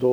2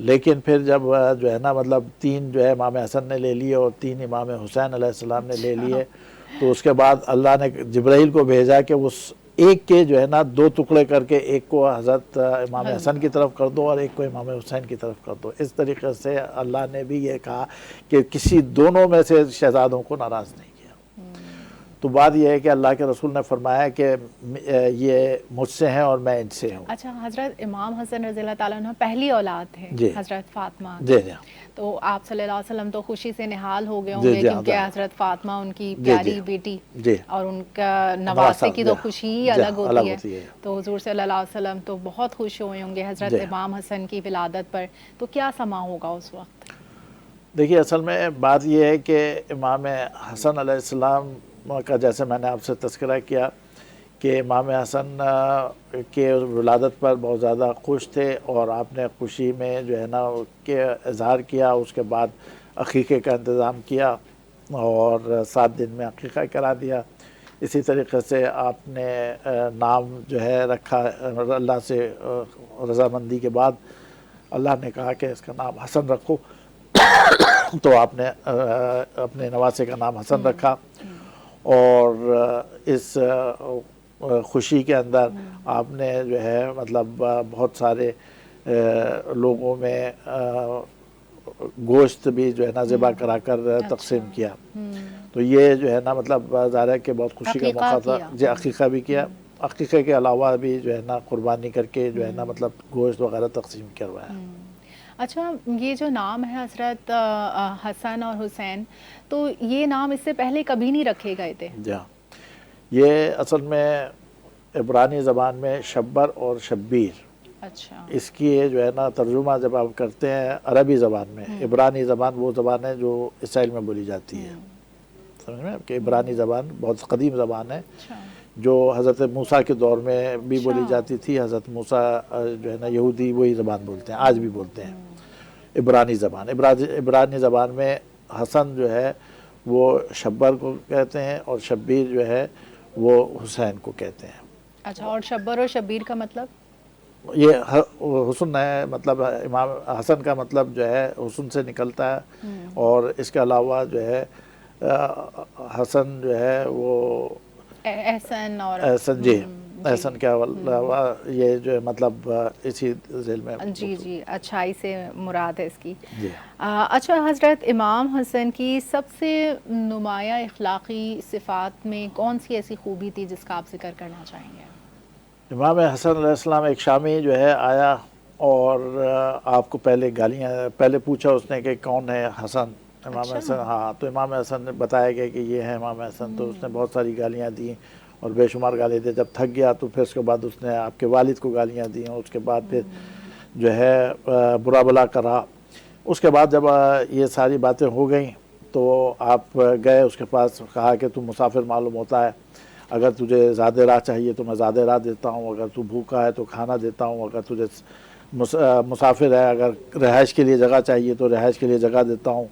لیکن پھر جب جو ہے نا مطلب 3 جو ہے امام حسن نے لے لیے اور 3 امام حسین علیہ السلام نے لے لیے، تو اس کے بعد اللہ نے جبرائیل کو بھیجا کہ اس ایک کے جو ہے نا 2 ٹکڑے کر کے ایک کو حضرت امام حسن کی طرف کر دو اور ایک کو امام حسین کی طرف کر دو۔ اس طریقے سے اللہ نے بھی یہ کہا کہ کسی دونوں میں سے شہزادوں کو ناراض نہیں کیا۔ تو بات یہ ہے کہ اللہ کے رسول نے فرمایا کہ یہ مجھ سے ہیں اور میں ان سے ہوں۔ اچھا، حضرت امام حسن رضی اللہ تعالیٰ عنہ پہلی اولاد تھے جی حضرت فاطمہ کی۔ جی جی تو آپ صلی اللہ علیہ وسلم تو خوشی سے نہال ہو گئے ہوں جی گے، جی کیونکہ حضرت فاطمہ ان کی جی پیاری بیٹی جی اور ان کا نواسے کی تو خوشی ہی الگ ہوتی ہے۔ تو حضور صلی اللہ علیہ وسلم تو بہت خوش ہوئے ہوں گے حضرت امام حسن کی ولادت پر، تو کیا سما ہوگا اس وقت؟ دیکھیے اصل میں بات یہ ہے کہ امام حسن علیہ السلام کا جیسے میں نے آپ سے تذکرہ کیا کہ امام حسن کے ولادت پر بہت زیادہ خوش تھے اور آپ نے خوشی میں جو ہے نا کہ اظہار کیا، اس کے بعد عقیقے کا انتظام کیا اور 7 دن میں عقیقہ کرا دیا۔ اسی طریقے سے آپ نے نام جو ہے رکھا، اللہ سے رضامندی کے بعد اللہ نے کہا کہ اس کا نام حسن رکھو، تو آپ نے اپنے نواسے کا نام حسن رکھا۔ اور اس خوشی کے اندر آپ نے جو ہے مطلب بہت سارے لوگوں میں گوشت بھی جو ہے نا ذبح کرا کر تقسیم کیا۔ تو یہ جو ہے نا مطلب ظاہر ہے کہ بہت خوشی کا موقع تھا۔ جی عقیقہ بھی کیا، عقیقے کے علاوہ بھی جو ہے نا قربانی کر کے جو ہے نا مطلب گوشت وغیرہ تقسیم کروایا۔ اچھا، یہ جو نام ہے حضرت حسن اور حسین، تو یہ نام اس سے پہلے کبھی نہیں رکھے گئے تھے؟ جی ہاں، یہ اصل میں عبرانی زبان میں شبر اور شبیر، اچھا، اس کی جو ہے نا ترجمہ جب آپ کرتے ہیں عربی زبان میں، عبرانی زبان وہ زبان ہے جو اسرائیل میں بولی جاتی ہے، سمجھ میں کہ عبرانی زبان بہت قدیم زبان ہے جو حضرت موسیٰ کے دور میں بھی بولی جاتی تھی۔ حضرت موسیٰ جو ہے نا یہودی وہی زبان بولتے ہیں، آج بھی بولتے ہیں عبرانی زبان۔ عبرانی زبان میں حسن جو ہے وہ شبر کو کہتے ہیں اور شبیر جو ہے وہ حسین کو کہتے ہیں۔ اچھا، اور شبر اور شبیر کا مطلب؟ یہ حسن ہے، مطلب امام حسن کا مطلب جو ہے حسن سے نکلتا ہے، اور اس کے علاوہ جو ہے حسن جو ہے وہ احسن اور احسن، جی احسن کے علاوہ یہ جو ہے مطلب اسی ذیل میں جی اچھائی سے مراد ہے اس کی۔ جی اچھا، حضرت امام حسن کی سب سے نمایاں اخلاقی صفات میں کون سی ایسی خوبی تھی جس کا آپ ذکر کرنا چاہیں گے؟ امام حسن علیہ السلام ایک شامی جو ہے آیا اور آپ کو پہلے پوچھا اس نے کہ کون ہے حسن؟ امام حسن، ہاں، تو امام حسن نے بتایا گیا کہ یہ ہے امام حسن، تو اس نے بہت ساری گالیاں دیں اور بے شمار گالیاں دی۔ جب تھک گیا تو پھر اس کے بعد اس نے آپ کے والد کو گالیاں دیں اور اس کے بعد پھر جو ہے برا بلا کرا۔ اس کے بعد جب یہ ساری باتیں ہو گئیں تو آپ گئے اس کے پاس، کہا کہ تم مسافر معلوم ہوتا ہے، اگر تجھے زیادہ راہ چاہیے تو میں زیادہ راہ دیتا ہوں، اگر تو بھوکا ہے تو کھانا دیتا ہوں، اگر تجھے مسافر ہے اگر رہائش کے لیے جگہ چاہیے تو رہائش کے لیے جگہ دیتا ہوں،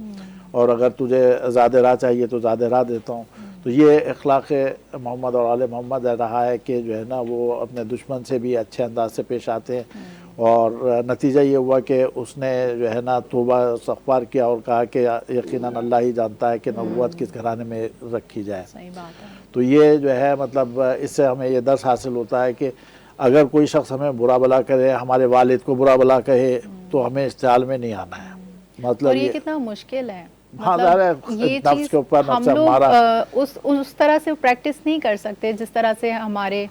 اور اگر تجھے زیادہ راہ چاہیے تو زیادہ راہ دیتا ہوں۔ تو یہ اخلاق محمد اور آل محمد رہا ہے کہ جو ہے نا وہ اپنے دشمن سے بھی اچھے انداز سے پیش آتے ہیں، اور نتیجہ یہ ہوا کہ اس نے جو ہے نا توبہ استغفار کیا اور کہا کہ یقیناً اللہ ہی جانتا ہے کہ نبوت کس گھرانے میں رکھی جائے۔ صحیح بات ہے۔ تو یہ جو ہے مطلب اس سے ہمیں یہ درس حاصل ہوتا ہے کہ اگر کوئی شخص ہمیں برا بلا کرے، ہمارے والد کو برا بلا کہے، تو ہمیں اس چال میں نہیں آنا ہے۔ مطلب اور یہ کتنا مشکل ہے، ہاں ظاہر ہے یہ نفس چیز کے اوپر ہم نفس لوگ ہمارا اس طرح سے پریکٹس نہیں کر سکتے جس طرح سے ہمارے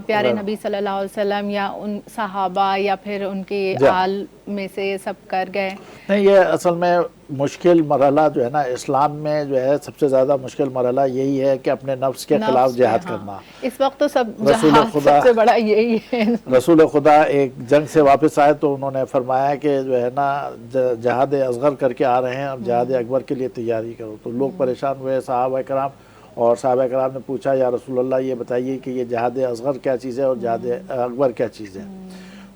پیارے نبی صلی اللہ علیہ وسلم یا ان صحابہ یا پھر ان کے آل میں سے سب کر گئے۔ نہیں، یہ اصل میں مشکل مرحلہ جو ہے نا اسلام میں جو ہے سب سے زیادہ مشکل مرحلہ یہی ہے کہ اپنے نفس کے خلاف جہاد کرنا۔ اس وقت تو جہاد سب سے بڑا یہی ہے۔ رسول خدا ایک جنگ سے واپس آئے تو انہوں نے فرمایا کہ جو ہے نا جہاد اصغر کر کے آ رہے ہیں، اب جہاد اکبر کے لیے تیاری کرو۔ تو لوگ پریشان ہوئے، صحابہ کرام، اور صحابہ کرام نے پوچھا یا رسول اللہ یہ بتائیے کہ یہ جہاد اصغر کیا چیز ہے اور جہاد اکبر کیا چیز ہے؟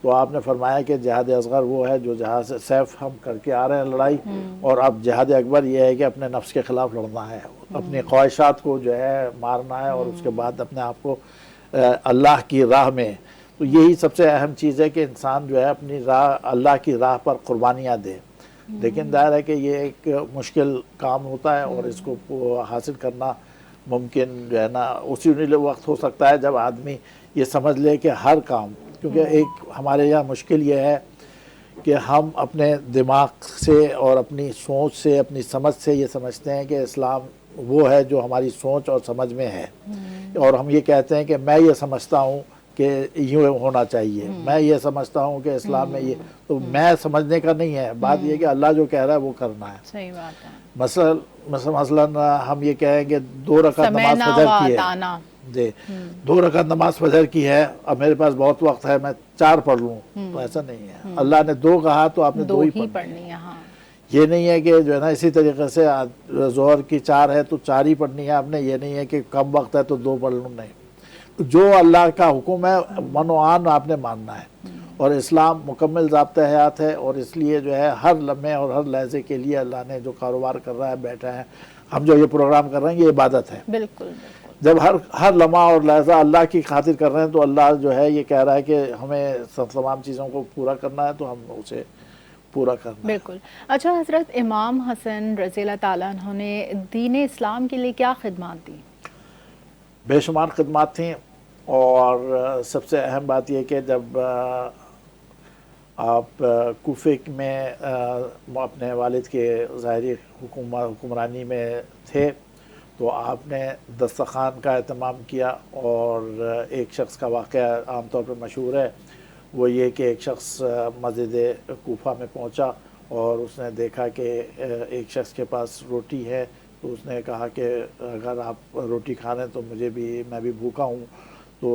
تو آپ نے فرمایا کہ جہاد اصغر وہ ہے جو جہاں سے سیف ہم کر کے آ رہے ہیں لڑائی، اور اب جہاد اکبر یہ ہے کہ اپنے نفس کے خلاف لڑنا ہے، اپنی خواہشات کو جو ہے مارنا ہے، اور اس کے بعد اپنے آپ کو اللہ کی راہ میں تو یہی سب سے اہم چیز ہے کہ انسان جو ہے اپنی راہ، اللہ کی راہ پر قربانیاں دے. لیکن ظاہر ہے کہ یہ ایک مشکل کام ہوتا ہے اور اس کو حاصل کرنا ممکن جو ہے نا اسی وقت ہو سکتا ہے جب آدمی یہ سمجھ لے کہ ہر کام، کیونکہ ایک ہمارے یہاں مشکل یہ ہے کہ ہم اپنے دماغ سے اور اپنی سوچ سے، اپنی سمجھ سے یہ سمجھتے ہیں کہ اسلام وہ ہے جو ہماری سوچ اور سمجھ میں ہے، اور ہم یہ کہتے ہیں کہ میں یہ سمجھتا ہوں کہ یوں ہونا چاہیے، میں یہ سمجھتا ہوں کہ اسلام میں یہ. تو میں سمجھنے کا نہیں ہے بات، یہ کہ اللہ جو کہہ رہا ہے وہ کرنا ہے. صحیح بات ہے. مثلاً ہم یہ کہیں کہ 2 رکعت نماز سمینا فجر و کی ہے اطعنا. جی، 2 رکعت نماز فجر کی ہے، اب میرے پاس بہت وقت ہے میں 4 پڑھ لوں، تو ایسا نہیں ہے. اللہ نے 2 کہا تو آپ نے 2 ہی پڑھنی ہے. ہاں، یہ نہیں ہے کہ جو ہے نا اسی طریقے سے ظہر کی 4 ہے تو 4 ہی پڑھنی ہے آپ نے. یہ نہیں ہے کہ کم وقت ہے تو 2 پڑھ لوں، نہیں. جو اللہ کا حکم ہے من و آن آپ نے ماننا ہے. اور اسلام مکمل ضابطہ حیات ہے، اور اس لیے جو ہے ہر لمحے اور ہر لحظے کے لیے اللہ نے جو کاروبار کر رہا ہے، بیٹھا ہے، ہم جو یہ پروگرام کر رہے ہیں یہ عبادت ہے. بالکل بالکل. جب ہر لمحہ اور لحظہ اللہ کی خاطر کر رہے ہیں تو اللہ جو ہے یہ کہہ رہا ہے کہ ہمیں تمام چیزوں کو پورا کرنا ہے، تو ہم اسے پورا کرنا ہے. بالکل. اچھا حضرت، امام حسن رضی اللہ تعالیٰ عنہ نے دین اسلام کے لیے کیا خدمات دی؟ بے شمار خدمات تھیں، اور سب سے اہم بات یہ کہ جب آپ کوفے میں اپنے والد کے ظاہری حکمرانی میں تھے تو آپ نے دسترخوان کا اہتمام کیا. اور ایک شخص کا واقعہ عام طور پر مشہور ہے، وہ یہ کہ ایک شخص مسجد کوفہ میں پہنچا اور اس نے دیکھا کہ ایک شخص کے پاس روٹی ہے، تو اس نے کہا کہ اگر آپ روٹی کھا رہے ہیں تو میں بھی بھوکا ہوں. تو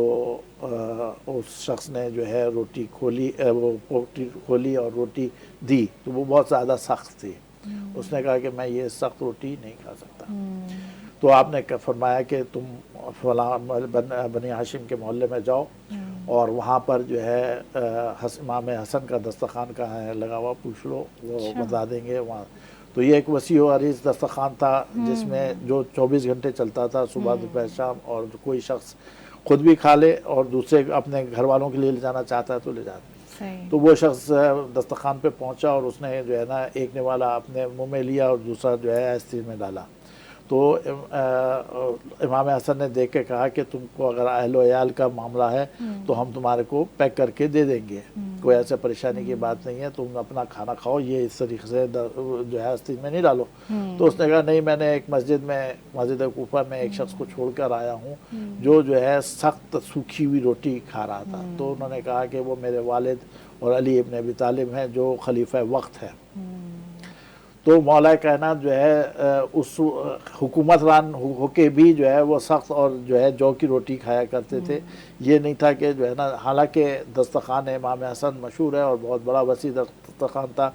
اس شخص نے جو ہے روٹی کھولی، وہ پوٹلی کھولی اور روٹی دی، تو وہ بہت زیادہ سخت تھی. اس نے کہا کہ میں یہ سخت روٹی نہیں کھا سکتا. تو آپ نے فرمایا کہ تم فلاں بنی ہاشم کے محلے میں جاؤ اور وہاں پر جو ہے امام حسن کا دسترخوان کہاں ہے لگا ہوا، پوچھ لو، وہ بتا دیں گے وہاں. تو یہ ایک وسیع و عریض دسترخوان تھا جس میں جو 24 گھنٹے چلتا تھا، صبح دوپہر شام، اور کوئی شخص خود بھی کھا لے اور دوسرے اپنے گھر والوں کے لیے لے جانا چاہتا ہے تو لے جاتا. تو وہ شخص دسترخوان پہ پہنچا اور اس نے جو ہے نا ایک نوالا اپنے منہ میں لیا اور دوسرا جو ہے آستین میں ڈالا. تو امام حسن نے دیکھ کے کہا کہ تم کو اگر اہل و عیال کا معاملہ ہے تو ہم تمہارے کو پیک کر کے دے دیں گے، کوئی ایسا پریشانی کی بات نہیں ہے، تم اپنا کھانا کھاؤ، یہ اس طریقے سے جو ہے آستین میں نہیں ڈالو. تو اس نے کہا نہیں، میں نے ایک مسجد کوفہ میں ایک شخص کو چھوڑ کر آیا ہوں جو ہے سخت سوکھی ہوئی روٹی کھا رہا تھا. تو انہوں نے کہا کہ وہ میرے والد اور علی ابن ابی طالب ہیں جو خلیفہ وقت ہے. تو مولا کائنات جو ہے اس حکومت ران ہو کے بھی جو ہے وہ سخت اور جو ہے جو کی روٹی کھایا کرتے تھے. یہ نہیں تھا کہ جو ہے نا، حالانکہ دسترخوان امام حسن مشہور ہے اور بہت بڑا وسیع دسترخوان تھا.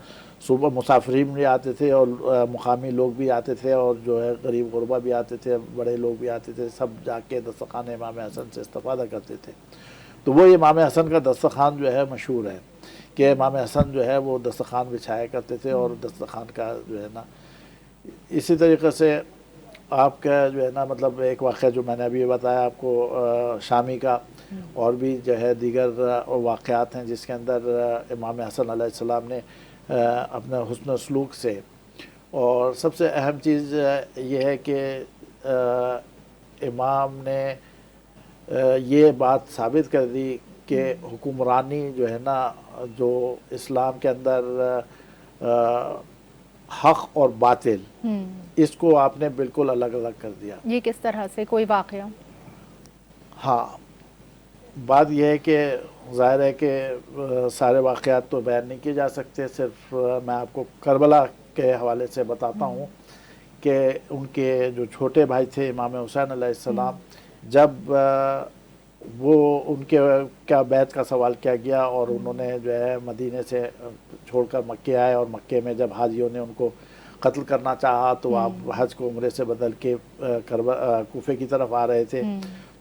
صبح مسافرین بھی آتے تھے اور مقامی لوگ بھی آتے تھے اور جو ہے غریب غربا بھی آتے تھے، بڑے لوگ بھی آتے تھے، سب جا کے دسترخوان امام حسن سے استفادہ کرتے تھے. تو وہ امام حسن کا دسترخوان جو ہے مشہور ہے کہ امام حسن جو ہے وہ دسترخوان بچھایا کرتے تھے. اور دسترخوان کا جو ہے نا اسی طریقے سے آپ کا جو ہے نا مطلب ایک واقعہ جو میں نے ابھی بتایا آپ کو شامی کا، اور بھی جو ہے دیگر واقعات ہیں جس کے اندر امام حسن علیہ السلام نے اپنے حسن سلوک سے. اور سب سے اہم چیز یہ ہے کہ امام نے یہ بات ثابت کر دی کہ حکمرانی جو ہے نا، جو اسلام کے اندر حق اور باطل، اس کو آپ نے بالکل الگ الگ کر دیا. یہ کس طرح سے؟ کوئی واقعہ؟ ہاں، بات یہ ہے کہ ظاہر ہے کہ سارے واقعات تو بیان نہیں کیے جا سکتے، صرف میں آپ کو کربلا کے حوالے سے بتاتا ہوں کہ ان کے جو چھوٹے بھائی تھے امام حسین علیہ السلام، جب وہ ان کے کیا بیعت کا سوال کیا گیا اور انہوں نے جو ہے مدینے سے چھوڑ کر مکے آئے، اور مکے میں جب حاجیوں نے ان کو قتل کرنا چاہا تو آپ حج کو عمرے سے بدل کے کوفے کی طرف آ رہے تھے.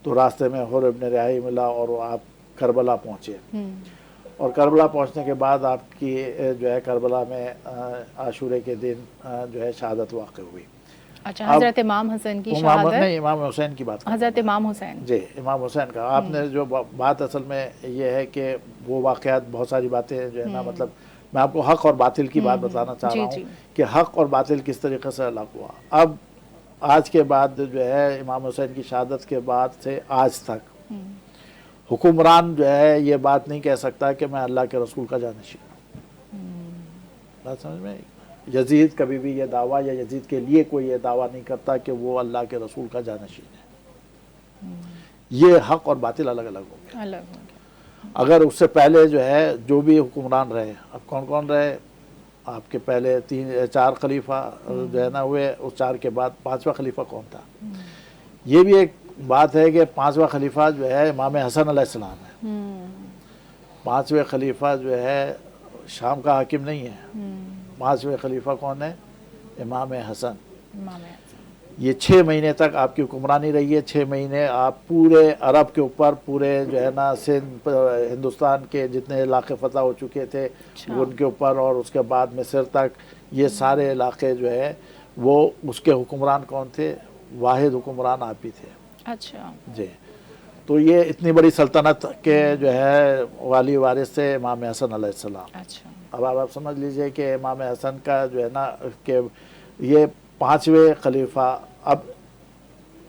تو راستے میں حر ابن رہائی ملا اور آپ کربلا پہنچے. اور کربلا پہنچنے کے بعد آپ کی جو ہے کربلا میں عاشورے کے دن جو ہے شہادت واقع ہوئی. اچھا، حضرت امام حسن کی امام شہادت، نہیں، امام حسین کی بات کر رہا ہوں حضرت امام حسین. جی، امام حسین کا. آپ نے جو بات اصل میں یہ ہے کہ وہ واقعات بہت ساری باتیں جو ہے نا مطلب میں آپ کو حق اور باطل کی بات بتانا چاہ رہا جی ہوں جی کہ حق اور باطل کس طریقے سے الگ ہوا. اب آج کے بعد جو ہے امام حسین کی شہادت کے بعد سے آج تک حکمران جو ہے یہ بات نہیں کہہ سکتا کہ میں اللہ کے رسول کا جانشین ہوں. بات سمجھ میں؟ یزید کبھی بھی یہ دعویٰ یا یزید کے لیے کوئی یہ دعویٰ نہیں کرتا کہ وہ اللہ کے رسول کا جانشین ہے. یہ حق اور باطل الگ الگ ہو گئے. الگ ہو گیا. اگر اس سے پہلے جو ہے جو بھی حکمران رہے، اب کون کون رہے آپ کے پہلے 4 خلیفہ جو ہے نا ہوئے، اس 4 کے بعد 5واں خلیفہ کون تھا؟ یہ بھی ایک بات ہے کہ 5واں خلیفہ جو ہے امام حسن علیہ السلام ہے. 5ویں خلیفہ جو ہے شام کا حاکم نہیں ہے. 5ویں خلیفہ کون ہے؟ امام حسن. امام حسن. یہ 6 مہینے تک آپ کی حکمرانی رہی ہے. 6 مہینے آپ پورے عرب کے اوپر، پورے جو ہے نا سندھ ہندوستان کے جتنے علاقے فتح ہو چکے تھے ان کے اوپر، اور اس کے بعد مصر تک یہ سارے علاقے جو ہے وہ اس کے حکمران کون تھے؟ واحد حکمران آپ ہی تھے. اچھا جی. تو یہ اتنی بڑی سلطنت کے جو ہے والی وارث تھے امام حسن علیہ السلام. اچھا. اب آپ سمجھ لیجئے کہ امام حسن کا جو ہے نا کہ یہ 5ویں خلیفہ. اب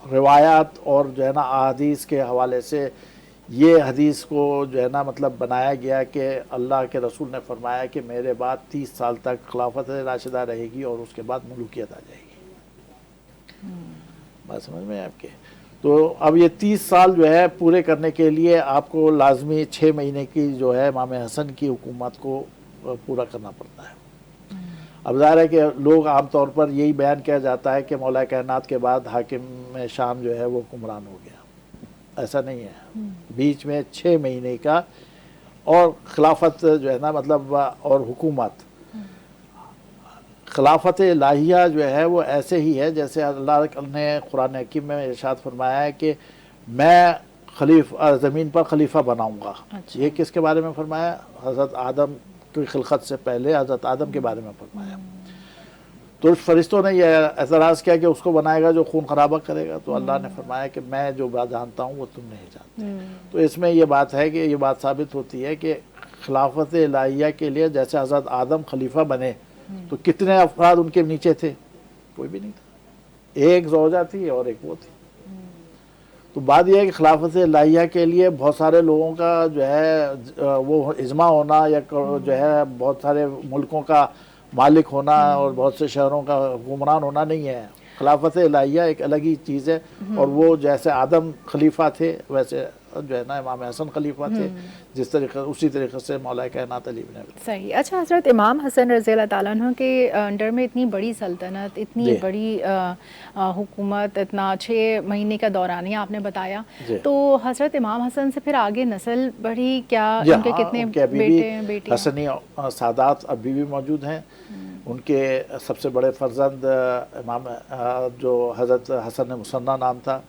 روایات اور جو ہے نا احادیث کے حوالے سے یہ حدیث کو جو ہے نا مطلب بنایا گیا کہ اللہ کے رسول نے فرمایا کہ میرے بعد 30 سال تک خلافت راشدہ رہے گی اور اس کے بعد ملوکیت آ جائے گی. بات سمجھ میں آپ کے؟ تو اب یہ 30 سال جو ہے پورے کرنے کے لیے آپ کو لازمی 6 مہینے کی جو ہے امام حسن کی حکومت کو پورا کرنا پڑتا ہے. اب ظاہر ہے کہ لوگ عام طور پر یہی بیان کیا جاتا ہے کہ مولا کائنات کے بعد حاکم شام جو ہے وہ حکمران ہو گیا. ایسا نہیں ہے. بیچ میں 6 مہینے کا اور خلافت جو ہے نا مطلب اور حکومت. خلافت الہیہ جو ہے وہ ایسے ہی ہے جیسے اللہ نے قرآن حکیم میں ارشاد فرمایا ہے کہ میں زمین پر خلیفہ بناؤں گا. یہ کس کے بارے میں فرمایا؟ حضرت آدم کی خلقت سے پہلے حضرت آدم کے بارے میں فرمایا. تو فرشتوں نے یہ اعتراض کیا کہ اس کو بنائے گا جو خون خرابہ کرے گا. تو اللہ نے فرمایا کہ میں جو بات جانتا ہوں وہ تم نہیں جانتے. تو اس میں یہ بات ہے کہ یہ بات ثابت ہوتی ہے کہ خلافت الہیہ کے لیے جیسے حضرت آدم خلیفہ بنے تو کتنے افراد ان کے نیچے تھے؟ کوئی بھی نہیں تھا. ایک زوجہ تھی اور ایک وہ تھی. تو بات یہ ہے کہ خلافت الہیہ کے لیے بہت سارے لوگوں کا جو ہے وہ اجماع ہونا یا جو ہے بہت سارے ملکوں کا مالک ہونا اور بہت سے شہروں کا حکمران ہونا نہیں ہے. خلافت الہیہ ایک الگ ہی چیز ہے. اور وہ جیسے آدم خلیفہ تھے ویسے جو ہے نا امام حسن خلیفہ تھے، جس طریقے اسی طریقے سے مولا کائنات علی ابن ابی. صحیح. اچھا، حضرت امام حسن رضی اللہ تعالیٰ عنہ کے انڈر میں اتنی بڑی سلطنت، اتنی بڑی حکومت، اتنا 6 مہینے کا دورانیہ آپ نے بتایا. تو حضرت امام حسن سے پھر آگے نسل بڑھی کیا؟ ان کے کتنے بیٹے ہیں بیٹیاں؟ حسنی سادات ابھی بھی موجود ہیں. ان کے سب سے بڑے فرزند امام جو حضرت حسن مصنع نام تھا،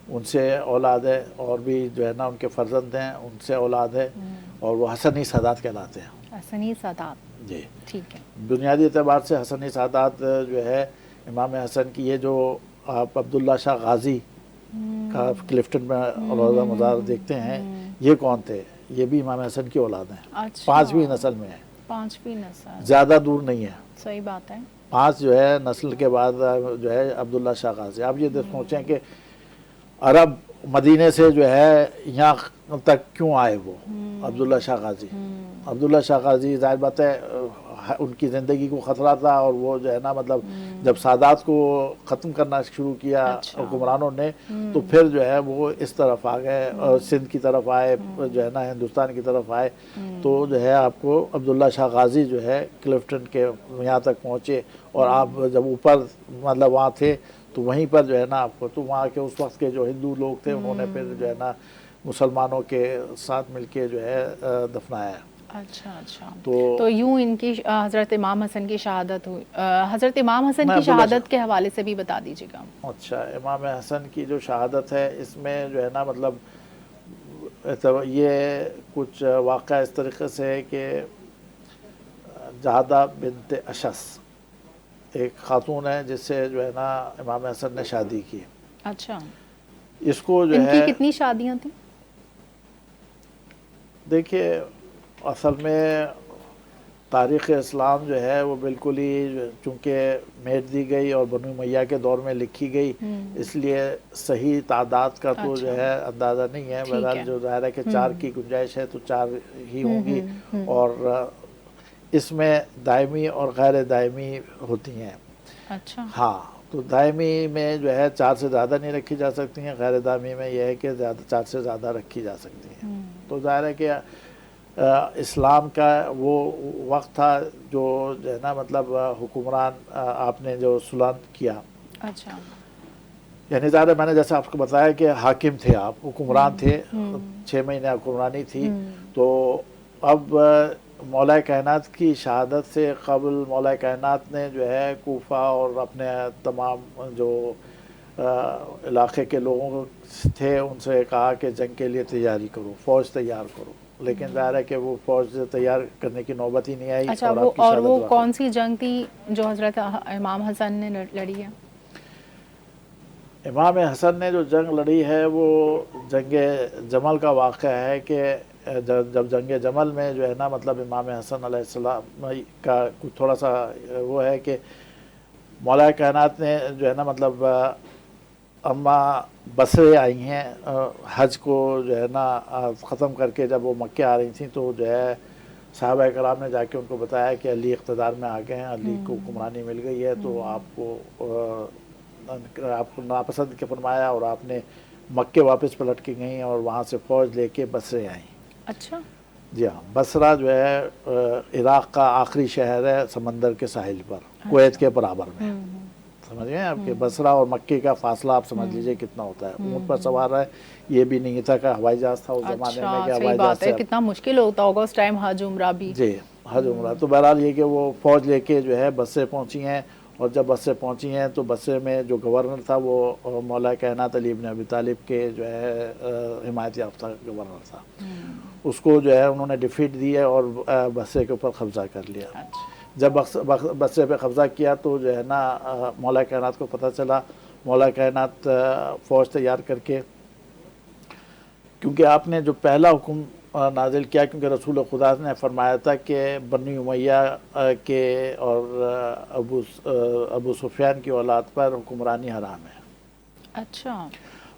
ان سے اولاد ہے. اور بھی جو ہے نا ان کے فرزند ہیں، ان سے اولاد ہے. اور وہ حسنی سادات کہلاتے ہیں. حسنی سادات. جی ٹھیک ہے. بنیادی اعتبار سے حسنی سادات جو ہے امام حسن کی، یہ جو آپ عبداللہ شاہ غازی کا کلفٹن میں روضہ مزار دیکھتے ہیں، یہ کون تھے؟ یہ بھی امام حسن کی اولاد ہیں. 5ویں نسل میں ہے. 5ویں نسل. زیادہ دور نہیں ہے. صحیح بات ہے. 5 جو ہے نسل کے بعد جو ہے عبداللہ شاہ غازی. آپ یہ سوچیں کہ عرب مدینے سے جو ہے یہاں تک کیوں آئے وہ عبداللہ شاہ غازی. عبداللہ شاہ غازی ظاہر بات ہے ان کی زندگی کو خطرہ تھا، اور وہ جو ہے نا مطلب جب سادات کو ختم کرنا شروع کیا حکمرانوں نے، تو پھر جو ہے وہ اس طرف آ گئے، سندھ کی طرف آئے، جو ہے نا ہندوستان کی طرف آئے. تو جو ہے آپ کو عبداللہ شاہ غازی جو ہے کلفٹن کے یہاں تک پہنچے. اور آپ جب اوپر مطلب وہاں تھے تو وہیں پر جو ہے نا آپ کو تو وہاں کے اس وقت کے جو ہندو لوگ تھے انہوں نے پھر جو ہے نا مسلمانوں کے ساتھ مل کے جو ہے دفنایا. اچھا اچھا. تو یوں ان کی حضرت امام حسن کی شہادت ہوئی. حضرت امام حسن کی شہادت کے حوالے سے بھی بتا دیجیے گا. اچھا، امام حسن کی جو شہادت ہے اس میں جو ہے نا مطلب یہ کچھ واقعہ اس طریقے سے ہے کہ جہادہ بنت اشس ایک خاتون ہے جس سے جو ہے نا امام حسن نے شادی کی. اچھا. اس کو جو ان ہے کی کتنی شادیاں تھیں؟ دیکھیے اصل میں تاریخ اسلام جو ہے وہ بالکل ہی چونکہ میٹ دی گئی اور بنو امیہ کے دور میں لکھی گئی، اس لیے صحیح تعداد کا تو جو ہے اندازہ نہیں ہے. بہرحال جو ظاہر ہے کہ 4 کی گنجائش ہے تو 4 ہی ہوں گی، اور اس میں دائمی اور غیر دائمی ہوتی ہیں. اچھا. ہاں، تو دائمی میں جو ہے 4 سے زیادہ نہیں رکھی جا سکتی ہیں، غیر دائمی میں یہ ہے کہ 4 سے زیادہ رکھی جا سکتی ہیں. تو ظاہر ہے کہ اسلام کا وہ وقت تھا جو ہے نا مطلب حکمران آپ نے جو سلطنت کیا. اچھا. یعنی ظاہر ہے میں نے جیسے آپ کو بتایا کہ حاکم تھے آپ، حکمران تھے، 6 مہینے حکمرانی تھی. تو اب مولا کائنات کی شہادت سے قبل مولا کائنات نے جو ہے کوفہ اور اپنے تمام جو علاقے کے لوگوں تھے ان سے کہا کہ جنگ کے لیے تیاری کرو، فوج تیار کرو. لیکن ظاہر ہے کہ وہ فوج تیار کرنے کی نوبت ہی نہیں آئی. اچھا. اور آپ کی شہادت وہ واقع. کون سی جنگ تھی جو حضرت امام حسن نے لڑی ہے؟ امام حسن نے جو جنگ لڑی ہے وہ جنگ جمل کا واقعہ ہے کہ جب جنگ جمل میں جو ہے نا مطلب امام حسن علیہ السلام کا کچھ تھوڑا سا وہ ہے کہ مولا کائنات نے جو ہے نا مطلب اماں بصرے آئی ہیں حج کو جو ہے نا ختم کر کے، جب وہ مکہ آ رہی تھیں تو جو ہے صحابہ کرام نے جا کے ان کو بتایا کہ علی اقتدار میں آ گئے ہیں، علی کو حکمرانی مل گئی ہے، تو آپ کو ناپسند کے فرمایا اور آپ نے مکے واپس پلٹ کے گئیں اور وہاں سے فوج لے کے بصرے آئیں. اچھا. جی ہاں، بصرہ جو ہے عراق کا آخری شہر ہے سمندر کے ساحل پر، کویت کے برابر میں. سمجھ گئے آپ کہ بصرہ اور مکے کا فاصلہ آپ سمجھ لیجئے کتنا ہوتا ہے. اونٹ پر سوار ہے، یہ بھی نہیں تھا کہ ہوائی جہاز تھا اس زمانے میں کہ اچھا. صحیح ہوائی جہاز بات ہے. سے کتنا مشکل ہوتا ہوگا اس ٹائم حج عمرہ بھی. جی حج عمرہ. تو بہرحال یہ کہ وہ فوج لے کے جو ہے بصرے پہنچی ہیں، اور جب بصرے پہنچی ہیں تو بصرے میں جو گورنر تھا وہ مولا کائنات علی ابن ابی طالب کے جو ہے حمایت یافتہ گورنر تھا. اس کو جو ہے انہوں نے ڈیفیٹ دی ہے اور بصرے کے اوپر قبضہ کر لیا. جب بصرے پہ قبضہ کیا تو جو ہے نا مولا کائنات کو پتہ چلا. مولا کائنات فوج تیار کر کے، کیونکہ آپ نے جو پہلا حکم نازل کیا، کیونکہ رسول خدا نے فرمایا تھا کہ بنی امیہ کے اور ابو سفیان کی اولاد پر حکمرانی حرام ہے. اچھا.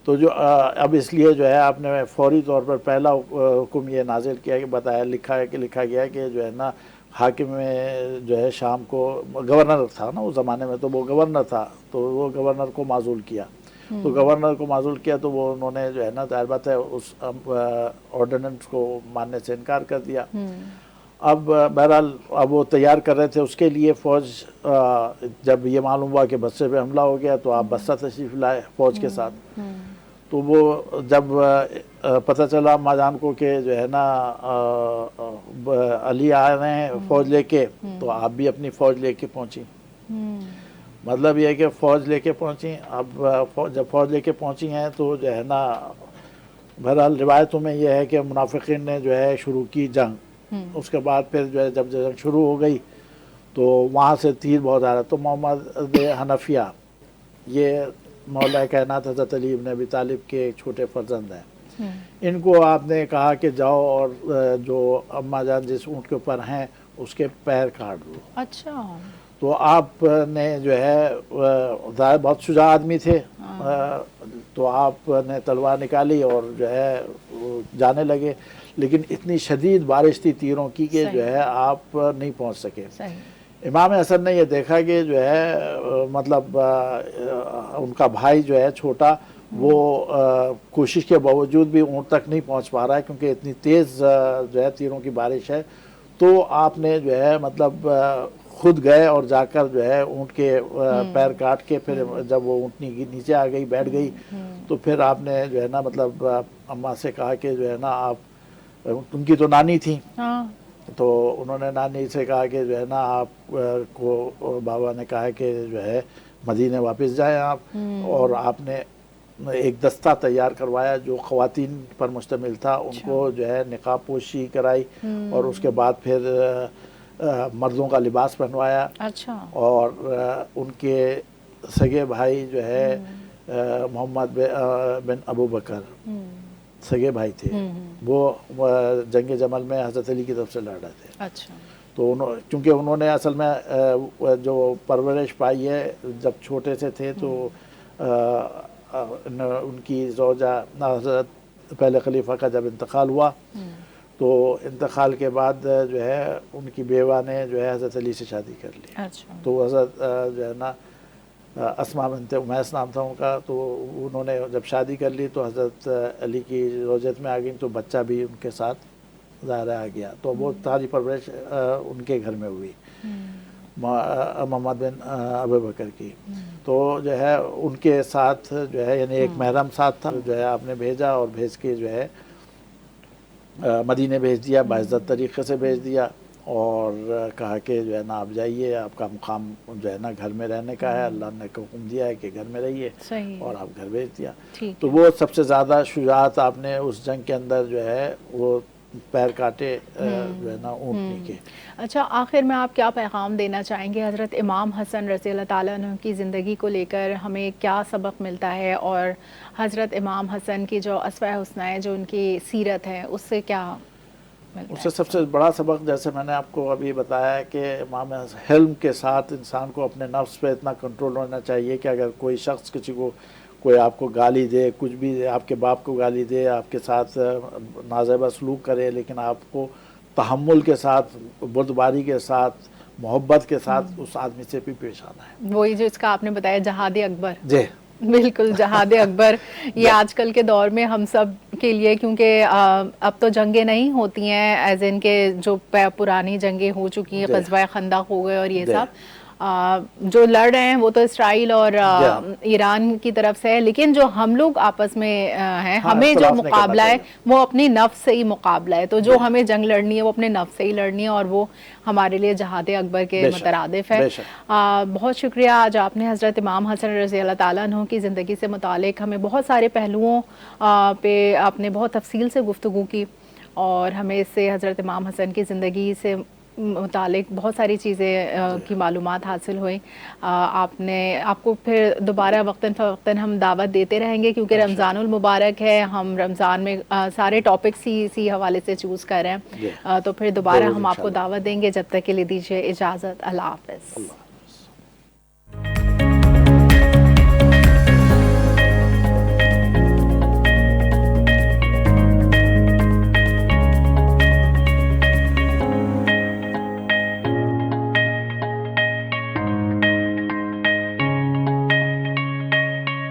تو جو اب اس لیے جو ہے آپ نے فوری طور پر پہلا حکم یہ نازل کیا کہ بتایا لکھا گیا کہ جو ہے نا حاکم جو ہے شام کو گورنر تھا نا اس زمانے میں، تو وہ گورنر تھا تو وہ گورنر کو معزول کیا. تو گورنر کو معزول کیا تو وہ انہوں نے جو ہے نا ظاہر بات ہے اس آرڈیننس کو ماننے سے انکار کر دیا. اب بہرحال اب وہ تیار کر رہے تھے اس کے لیے فوج. جب یہ معلوم ہوا کہ بصرے پہ حملہ ہو گیا تو آپ بصرہ تشریف لائے فوج کے ساتھ. تو وہ جب پتہ چلا اماں جان کو کہ جو ہے نا علی آ رہے ہیں فوج لے کے، تو آپ بھی اپنی فوج لے کے پہنچی. مطلب یہ ہے کہ فوج لے کے پہنچی. اب جب فوج لے کے پہنچی ہیں تو جو ہے نا بہرحال روایتوں میں یہ ہے کہ منافقین نے جو ہے شروع کی جنگ. اس کے بعد پھر جو ہے جب جنگ شروع ہو گئی تو وہاں سے تیر بہت آ رہا. تو محمد حنفیہ یہ مولا کائنات حضرت علی ابن ابی طالب کے ایک چھوٹے فرزند ہیں. ان کو آپ نے کہا کہ جاؤ اور جو اماں جان جس اونٹ کے اوپر ہیں اس کے پیر کاٹ دو. اچھا. تو آپ نے جو ہے بہت شجاع آدمی تھے، تو آپ نے تلوار نکالی اور جو ہے جانے لگے. لیکن اتنی شدید بارش تھی تیروں کی کہ جو ہے آپ نہیں پہنچ سکے. امام حسن نے یہ دیکھا کہ جو ہے مطلب ان کا بھائی جو ہے چھوٹا وہ کوشش کے باوجود بھی اونٹ تک نہیں پہنچ پا رہا ہے کیونکہ اتنی تیز جو ہے تیروں کی بارش ہے. تو آپ نے جو ہے مطلب خود گئے اور جا کر جو ہے اونٹ کے پیر کاٹ کے، پھر جب وہ اونٹنی نیچے آ گئی بیٹھ گئی تو پھر آپ نے جو ہے نا مطلب اماں سے کہا کہ جو ہے نا آپ، ان کی تو نانی تھیں، تو انہوں نے نانی سے کہا کہ جو ہے نا آپ کو بابا نے کہا کہ جو ہے مدینے واپس جائیں آپ. اور آپ نے ایک دستہ تیار کروایا جو خواتین پر مشتمل تھا. ان کو جو ہے نقاب پوشی کرائی اور اس کے بعد پھر مردوں کا لباس پہنوایا. اچھا. اور ان کے سگے بھائی جو ہے محمد بن ابو بکر سگے بھائی تھے, وہ جنگ جمل میں حضرت علی کی طرف سے لڑ رہے تھے. اچھا. تو چونکہ انہوں نے اصل میں جو پرورش پائی ہے جب چھوٹے سے تھے, تو ان کی زوجہ حضرت پہلے خلیفہ کا جب انتقال ہوا, تو انتقال کے بعد جو ہے ان کی بیوہ نے جو ہے حضرت علی سے شادی کر لی. اچھا. تو حضرت جو ہے نا اسماء بنت امیس نام تھا ان کا, تو انہوں نے جب شادی کر لی تو حضرت علی کی زوجت میں آ گئی, تو بچہ بھی ان کے ساتھ ظاہر آ گیا. تو وہ ساری پرورش ان کے گھر میں ہوئی محمد بن ابو بکر کی. تو جو ہے ان کے ساتھ جو ہے یعنی ایک محرم ساتھ تھا, جو ہے آپ نے بھیجا اور بھیج کے جو ہے مدینے بھیج دیا, باعزت طریقے سے بھیج دیا, اور کہا کہ جو ہے نا آپ جائیے, آپ کا مقام جو ہے نا گھر میں رہنے کا ہے, اللہ نے حکم دیا ہے کہ گھر میں رہیے, اور آپ گھر بھیج دیا. تو وہ سب سے زیادہ شجاعت آپ نے اس جنگ کے اندر جو ہے وہ پیر کاٹے جو ہے نا اونٹنی کے. اچھا, آخر میں آپ کیا پیغام دینا چاہیں گے حضرت امام حسن رضی اللہ تعالیٰ عنہ کی زندگی کو لے کر؟ ہمیں کیا سبق ملتا ہے, اور حضرت امام حسن کی جو اسوہ حسنہ ہے, جو ان کی سیرت ہے, اس سے کیا ملتا ہے؟ اس سے سب سے بڑا سبق, جیسے میں نے آپ کو ابھی بتایا ہے, کہ امام حلم کے ساتھ انسان کو اپنے نفس پہ اتنا کنٹرول ہونا چاہیے کہ اگر کوئی شخص کسی کو کوئی آپ کو گالی دے, کچھ بھی دے, آپ کے باپ کو گالی دے, آپ کے ساتھ نازیبہ سلوک کرے, لیکن آپ کو تحمل کے ساتھ, بردباری کے ساتھ, محبت کے ساتھ اس آدمی سے بھی پیش آنا ہے. وہی جو اس کا آپ نے بتایا جہاد اکبر. جی بالکل, جہاد اکبر. یہ آج کل کے دور میں ہم سب کے لیے, کیونکہ اب تو جنگیں نہیں ہوتی ہیں ایز ان کے جو پرانی جنگیں ہو چکی ہیں, غزوہ خندق ہو گئے اور یہ سب, جو لڑ رہے ہیں وہ تو اسرائیل اور ایران کی طرف سے ہے, لیکن جو ہم لوگ آپس میں ہیں, ہمیں جو مقابلہ ہے وہ اپنی نفس سے ہی مقابلہ ہے. تو جو ہمیں جنگ لڑنی ہے وہ اپنے نفس سے ہی لڑنی ہے, اور وہ ہمارے لیے جہاد اکبر کے مترادف ہے. بہت شکریہ, آج آپ نے حضرت امام حسن رضی اللہ تعالیٰ عنہ کی زندگی سے متعلق ہمیں بہت سارے پہلوؤں پہ آپ نے بہت تفصیل سے گفتگو کی, اور ہمیں اس سے حضرت امام حسن کی زندگی سے متعلق بہت ساری چیزیں کی معلومات حاصل ہوئیں. آپ کو پھر دوبارہ وقتاً فوقتاً ہم دعوت دیتے رہیں گے, کیونکہ رمضان المبارک ہے, ہم رمضان میں سارے ٹاپکس اسی حوالے سے چوز کر رہے ہیں, تو پھر دوبارہ ہم آپ کو دعوت دیں گے. جب تک کے لیے دیجیے اجازت, اللہ حافظ.